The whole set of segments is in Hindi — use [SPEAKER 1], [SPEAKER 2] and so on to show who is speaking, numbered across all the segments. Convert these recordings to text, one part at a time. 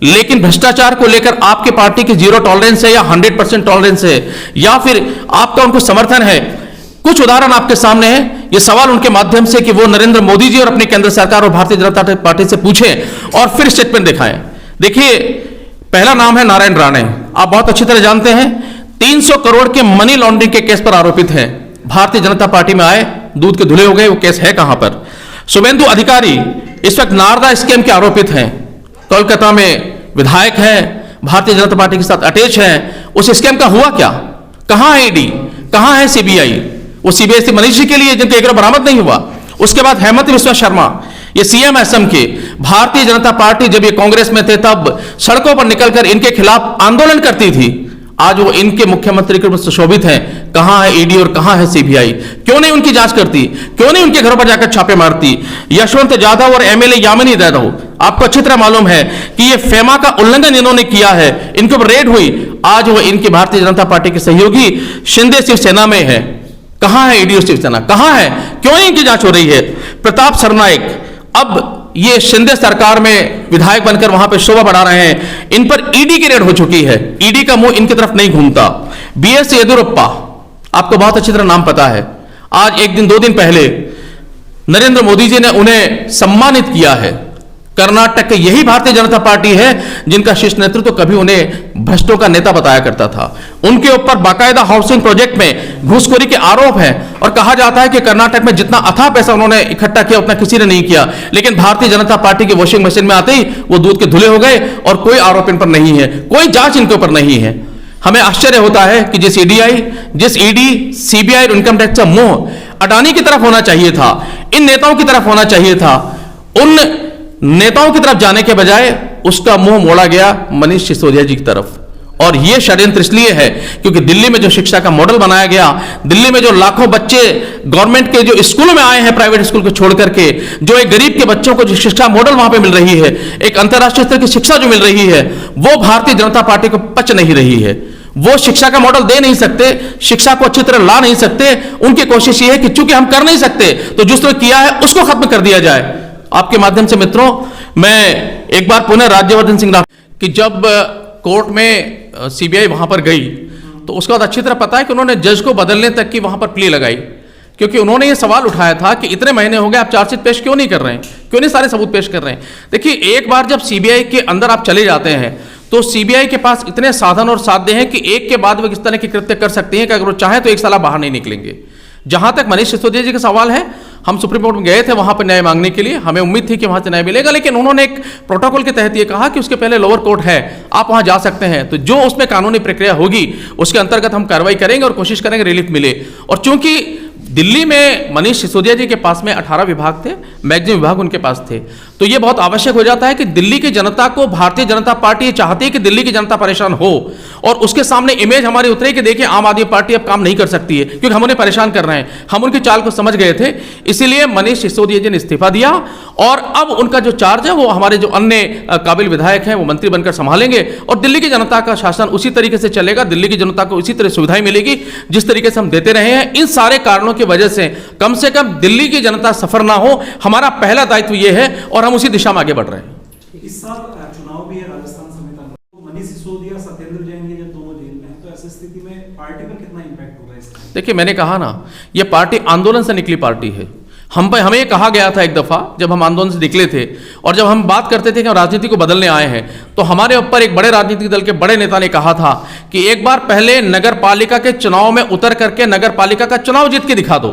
[SPEAKER 1] लेकिन भ्रष्टाचार को लेकर आपकी पार्टी की 0 टॉलरेंस है या 100% टॉलरेंस है, या फिर आपका उनको समर्थन है? कुछ उदाहरण आपके सामने है। ये सवाल उनके माध्यम से कि वो नरेंद्र मोदी जी और अपनी केंद्र सरकार और भारतीय जनता पार्टी से पूछें और फिर स्टेटमेंट दिखाएं। देखिए, पहला नाम है नारायण राणे। आप बहुत अच्छी तरह जानते हैं 300 करोड़ के मनी लॉन्ड्रिंग के केस पर आरोपित हैं। भारतीय जनता पार्टी में आए, दूध के धुले हो गए। वो केस है कहां पर? शुभेंदु अधिकारी इस वक्त नारदा स्कैम के आरोपित हैं। कोलकाता में विधायक हैं, भारतीय जनता पार्टी के साथ अटैच हैं। उस स्कैम का हुआ क्या? कहां है ईडी, कहां है सीबीआई? वो सीबीआई मनीष जी के लिए जिनका एक बरामद नहीं हुआ। उसके बाद हेमंत बिस्वा शर्मा, ये सीएम असम के। भारतीय जनता पार्टी जब ये कांग्रेस में थे तब सड़कों पर निकलकर इनके खिलाफ आंदोलन करती थी। आज वो इनके मुख्यमंत्री के रूप में सुशोभित हैं। कहां है ईडी और कहां है सीबीआई? क्यों नहीं उनकी जांच करती? क्यों नहीं उनके घरों पर जाकर छापे मारती? यशवंत यादव और एमएलए यामिनी यादव, आपको अच्छी तरह मालूम है कि ये फेमा का उल्लंघन इन्होंने किया है, इनके ऊपर रेड हुई। आज वो इनकी भारतीय जनता पार्टी के सहयोगी शिंदे शिवसेना में है। कहां है ईडी और शिवसेना? कहां है? क्यों नहीं इनकी जांच हो रही है? प्रताप सरनाइक अब ये शिंदे सरकार में विधायक बनकर वहां पे शोभा बढ़ा रहे हैं। इन पर ईडी की रेड हो चुकी है। ईडी का मुंह इनकी तरफ नहीं घूमता। बीएस येदियुरप्पा, आपको बहुत अच्छी तरह नाम पता है। आज 1 दिन 2 दिन पहले नरेंद्र मोदी जी ने उन्हें सम्मानित किया है। कर्नाटक के यही भारतीय जनता पार्टी है जिनका शीर्ष नेतृत्व कभी उन्हें भ्रष्टों का नेता बताया करता था। उनके ऊपर बाकायदा हाउसिंग प्रोजेक्ट में घूसखोरी के आरोप है और कहा जाता है कि कर्नाटक में जितना अथाह पैसा उन्होंने इकट्ठा किया उतना किसी ने नहीं किया। लेकिन भारतीय जनता पार्टी की वॉशिंग मशीन में आते ही वो दूध के धुले हो गए और कोई आरोप इन पर नहीं है, कोई जांच इनके ऊपर नहीं है। हमें आश्चर्य होता है कि जिस ईडी, सीबीआई और इनकम टैक्स का मुंह अडानी की तरफ होना चाहिए था, इन नेताओं की तरफ होना चाहिए था, उन नेताओं की तरफ जाने के बजाय उसका मुंह मोड़ा गया मनीष सिसोदिया जी की तरफ। और यह षड्यंत्र इसलिए है क्योंकि दिल्ली में जो शिक्षा का मॉडल बनाया गया, दिल्ली में जो लाखों बच्चे गवर्नमेंट के जो स्कूलों में आए हैं प्राइवेट स्कूल को छोड़ करके, जो एक गरीब के बच्चों को जो शिक्षा मॉडल वहां पे मिल रही है, एक अंतर्राष्ट्रीय स्तर की शिक्षा जो मिल रही है, वो भारतीय जनता पार्टी को पच नहीं रही है। वो शिक्षा का मॉडल दे नहीं सकते, शिक्षा को अच्छी तरह ला नहीं सकते। उनकी कोशिश ये है कि चूंकि हम कर नहीं सकते तो जिसने किया है उसको खत्म कर दिया जाए। आपके माध्यम से मित्रों, मैं एक बार पुनः राज्यवर्धन सिंह राठौर कि जब कोर्ट में सीबीआई वहां पर गई तो उसके बाद अच्छी तरह पता है कि उन्होंने जज को बदलने तक की वहां पर प्ले लगाई, क्योंकि उन्होंने ये सवाल उठाया था कि इतने महीने हो गए आप चार्जशीट पेश क्यों नहीं कर रहे हैं, क्यों नहीं सारे सबूत पेश कर रहे हैं। देखिए, एक बार जब सीबीआई के अंदर आप चले जाते हैं तो सीबीआई के पास इतने साधन और साध्य हैं कि एक के बाद वो इस तरह की कृत्य कर सकती हैं कि अगर वो चाहे तो एक साल बाहर नहीं निकलेंगे। जहां तक मनीष सिसोदिया जी का सवाल है, हम सुप्रीम कोर्ट में गए थे वहां पर न्याय मांगने के लिए। हमें उम्मीद थी कि वहां से न्याय मिलेगा, लेकिन उन्होंने एक प्रोटोकॉल के तहत ये कहा कि उसके पहले लोअर कोर्ट है, आप वहां जा सकते हैं। तो जो उसमें कानूनी प्रक्रिया होगी उसके अंतर्गत हम कार्रवाई करेंगे और कोशिश करेंगे रिलीफ मिले। और चूंकि दिल्ली में मनीष सिसोदिया जी के पास में 18 विभाग थे, मैक्सिमम विभाग उनके पास थे, तो यह बहुत आवश्यक हो जाता है कि दिल्ली की जनता को भारतीय जनता पार्टी चाहती है कि दिल्ली की जनता परेशान हो और उसके सामने इमेज हमारी उतरे कि देखिए आम आदमी पार्टी अब काम नहीं कर सकती है क्योंकि हम उन्हें परेशान कर रहे हैं। हम उनकी चाल को समझ गए थे, इसीलिए मनीष सिसोदिया जी ने इस्तीफा दिया और अब उनका जो चार्ज है वो हमारे जो अन्य काबिल विधायक हैं वो मंत्री बनकर संभालेंगे और दिल्ली की जनता का शासन उसी तरीके से चलेगा। दिल्ली की जनता को इसी तरह सुविधाएं मिलेगी जिस तरीके से हम देते रहे हैं। इन सारे कारणों की वजह से कम दिल्ली की जनता सफर ना हो, हमारा पहला दायित्व यह है और हम उसी दिशा में आगे बढ़ रहे हैं।
[SPEAKER 2] इस साल चुनाव भी है राजस्थान समेत, तो मनीष सिसोदिया सत्येंद्र जैन जब दोनों जेल में हैं, तो ऐसी स्थिति में पार्टी पर कितना इंपैक्ट होगा इसका?
[SPEAKER 1] देखिए, मैंने कहा ना, यह पार्टी आंदोलन से निकली पार्टी है। हमें कहा गया था एक दफा जब हम आंदोलन से निकले थे और जब हम बात करते थे कि हम राजनीति को बदलने आए हैं, तो हमारे ऊपर एक बड़े राजनीतिक दल के बड़े नेता ने कहा था कि एक बार पहले नगर पालिका के चुनाव में उतर करके नगर पालिका का चुनाव जीत के दिखा दो।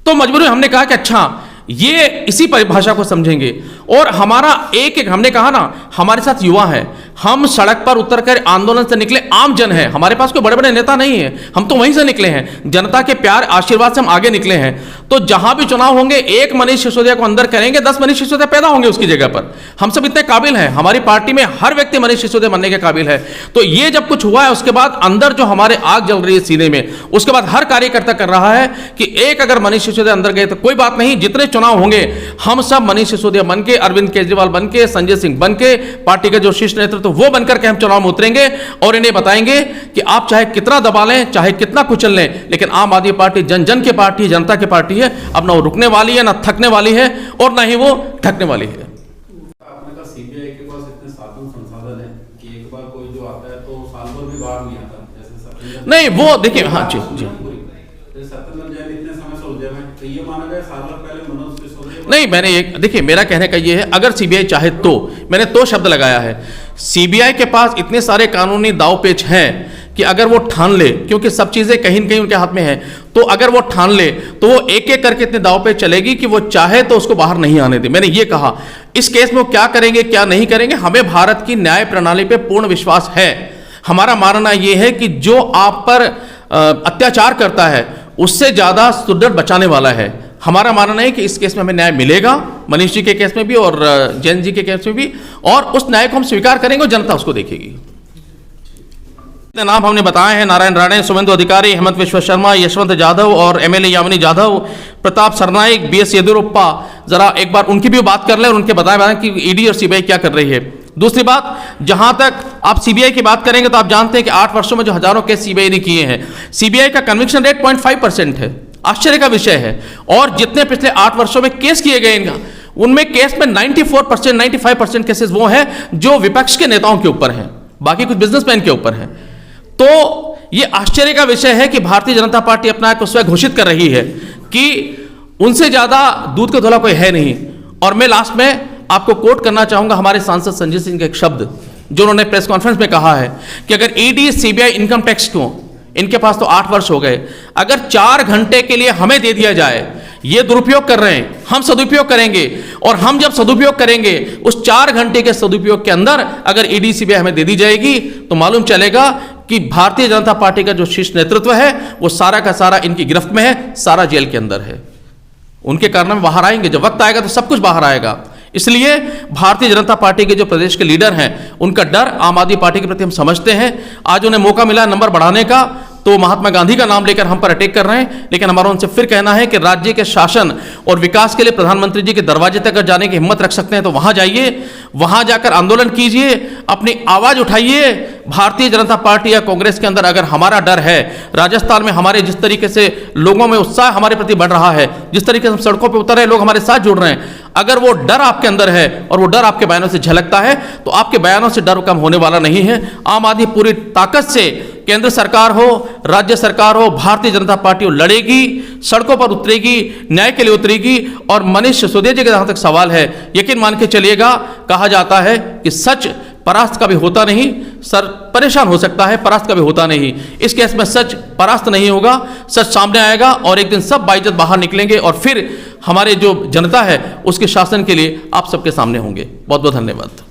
[SPEAKER 1] तो मजबूरी हमने कहा कि अच्छा, ये इसी परिभाषा को समझेंगे। और हमारा एक हमने कहा ना, हमारे साथ युवा है, हम सड़क पर उतरकर आंदोलन से निकले आम जन है, हमारे पास कोई बड़े बड़े नेता नहीं है, हम तो वहीं से निकले हैं, जनता के प्यार आशीर्वाद से हम आगे निकले हैं। तो जहां भी चुनाव होंगे, एक मनीष सिसोदिया को अंदर करेंगे, 10 मनीष सिसोदिया पैदा होंगे उसकी जगह पर। हम सब इतने काबिल हैं, हमारी पार्टी में हर व्यक्ति मनीष सिसोदिया बनने के काबिल है। तो ये जब कुछ हुआ है उसके बाद अंदर जो हमारे आग जल रही है सीने में, उसके बाद हर कार्यकर्ता कर रहा है कि एक अगर मनीष सिसोदिया अंदर गए तो कोई बात नहीं, जितने चुनाव होंगे हम सब मनीष सिसोदिया बनके, अरविंद केजरीवाल बनके, संजय सिंह बनके, पार्टी का जो शीर्ष नेतृत्व वो बनकर के हम चुनाव में उतरेंगे और इन्हें बताएंगे कि आप चाहे कितना दबा लें, चाहे कितना कुचल लें, लेकिन आम आदमी पार्टी जन जन की पार्टी है, जनता की पार्टी है। अब ना वो रुकने वाली है, ना थकने वाली है और ना ही वो ढकने वाली है।
[SPEAKER 3] आपने कहा सीबीआई के पास इतने साधन संसाधन है कि एक बार कोई जो आता है तो साल भर भी बाहर नहीं आता, जैसे सत्येंद्र
[SPEAKER 1] नहीं वो देखिए, हाँ जी जी,
[SPEAKER 3] सत्येंद्र जैन इतने समय से उलझे हुए हैं, तो ये माना गया साल भर पहले मनोज सिसोदिया
[SPEAKER 1] नहीं, मैंने एक देखिए, मेरा कहने का ये है, अगर सीबीआई चाहे तो, मैंने तो शब्द लगाया है, सीबीआई के पास इतने सारे कानूनी दावपेच हैं कि अगर वो ठान ले, क्योंकि सब चीजें कहीं न कहीं उनके हाथ में है, तो अगर वो ठान ले तो वो एक एक करके इतने दाव पे चलेगी कि वो चाहे तो उसको बाहर नहीं आने दे। मैंने ये कहा, इस केस में वो क्या करेंगे क्या नहीं करेंगे, हमें भारत की न्याय प्रणाली पे पूर्ण विश्वास है। हमारा मानना यह है कि जो आप पर अत्याचार करता है उससे ज्यादा सुदृढ़ बचाने वाला है। हमारा मानना है कि इस केस में हमें न्याय मिलेगा, मनीष जी के केस में भी और जैन जी के केस में भी, और उस न्याय को हम स्वीकार करेंगे और जनता उसको देखेगी। नाम हमने बताए हैं, नारायण राणे, सुवेंदु अधिकारी, हेमंत विश्व शर्मा, यशवंत जाधव और एमएलए यामिनी जाधव, प्रताप सरनाइक, बीएस येदियुरप्पा, जरा एक बार उनकी भी बात कर लें और उनके बताएं कि ईडी और सीबीआई क्या कर रही है। दूसरी बात, जहां तक आप सीबीआई की बात करेंगे तो आप जानते हैं कि 8 वर्षों में जो हजारों केस सीबीआई ने किए हैं, सीबीआई का कन्विक्शन रेट 0.5% है। आश्चर्य का विषय है। और जितने पिछले 8 वर्षों में केस किए गए इनका, उनमें केस में 94%, 95% केसेस वो हैं जो विपक्ष के नेताओं के ऊपर हैं, बाकी कुछ बिजनेसमैन के ऊपर हैं। तो ये आश्चर्य का विषय है कि भारतीय जनता पार्टी अपना को स्वयं घोषित कर रही है कि उनसे ज्यादा दूध का धुला कोई है नहीं। और मैं लास्ट में आपको कोट करना चाहूंगा हमारे सांसद संजय सिंह के एक शब्द, जो उन्होंने प्रेस कॉन्फ्रेंस में कहा है कि अगर ईडी, सीबीआई, इनकम टैक्स को, इनके पास तो 8 वर्ष हो गए, अगर 4 घंटे के लिए हमें दे दिया जाए, ये दुरुपयोग कर रहे हैं, हम सदुपयोग करेंगे, और हम जब सदुपयोग करेंगे उस 4 घंटे के सदुपयोग के अंदर अगर ईडी, सीबीआई हमें दे दी जाएगी तो मालूम चलेगा कि भारतीय जनता पार्टी का जो शीर्ष नेतृत्व है वो सारा का सारा इनकी गिरफ्त में है, सारा जेल के अंदर है। उनके कारनामे बाहर आएंगे, जब वक्त आएगा तो सब कुछ बाहर आएगा। इसलिए भारतीय जनता पार्टी के जो प्रदेश के लीडर हैं उनका डर आम आदमी पार्टी के प्रति हम समझते हैं। आज उन्हें मौका मिला नंबर बढ़ाने का, तो महात्मा गांधी का नाम लेकर हम पर अटैक कर रहे हैं, लेकिन हमारा उनसे फिर कहना है कि राज्य के शासन और विकास के लिए प्रधानमंत्री जी के दरवाजे तक अगर जाने की हिम्मत रख सकते हैं तो वहां जाइए, वहां जाकर आंदोलन कीजिए, अपनी आवाज उठाइए। भारतीय जनता पार्टी या कांग्रेस के अंदर अगर हमारा डर है, राजस्थान में हमारे जिस तरीके से लोगों में उत्साह हमारे प्रति बढ़ रहा है, जिस तरीके से हम सड़कों पर उतर रहे हैं, लोग हमारे साथ जुड़ रहे हैं, अगर वो डर आपके अंदर है और वो डर आपके बयानों से झलकता है तो आपके बयानों से डर कम होने वाला नहीं है। आम आदमी पूरी ताकत से, केंद्र सरकार हो, राज्य सरकार हो, भारतीय जनता पार्टी हो, लड़ेगी, सड़कों पर उतरेगी, न्याय के लिए उतरेगी। और मनीष सिसोदिया जी के जहां तक सवाल है, यकीन मान के चलिएगा, कहा जाता है कि सच परास्त कभी होता नहीं, सर परेशान हो सकता है, परास्त कभी होता नहीं। इस केस में सच परास्त नहीं होगा, सच सामने आएगा और एक दिन सब बाइज्जत बाहर निकलेंगे और फिर हमारे जो जनता है उसके शासन के लिए आप सबके सामने होंगे। बहुत बहुत धन्यवाद।